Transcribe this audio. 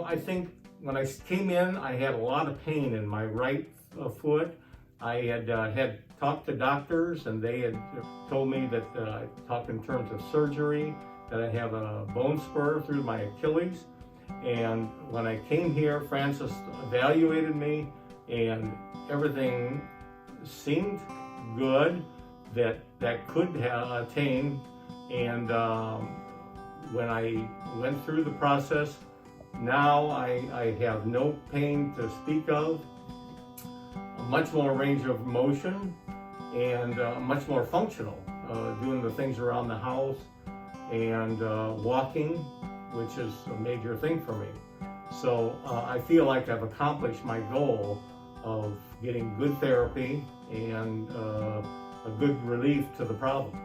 I think when I came in, I had a lot of pain in my right foot. I had talked to doctors, and they had told me that, talked in terms of surgery, that I have a bone spur through my Achilles. And when I came here, Francis evaluated me, and everything seemed good that could attain. And when I went through the process, now I have no pain to speak of, much more range of motion, and much more functional, doing the things around the house and walking, which is a major thing for me. So I feel like I've accomplished my goal of getting good therapy and a good relief to the problem.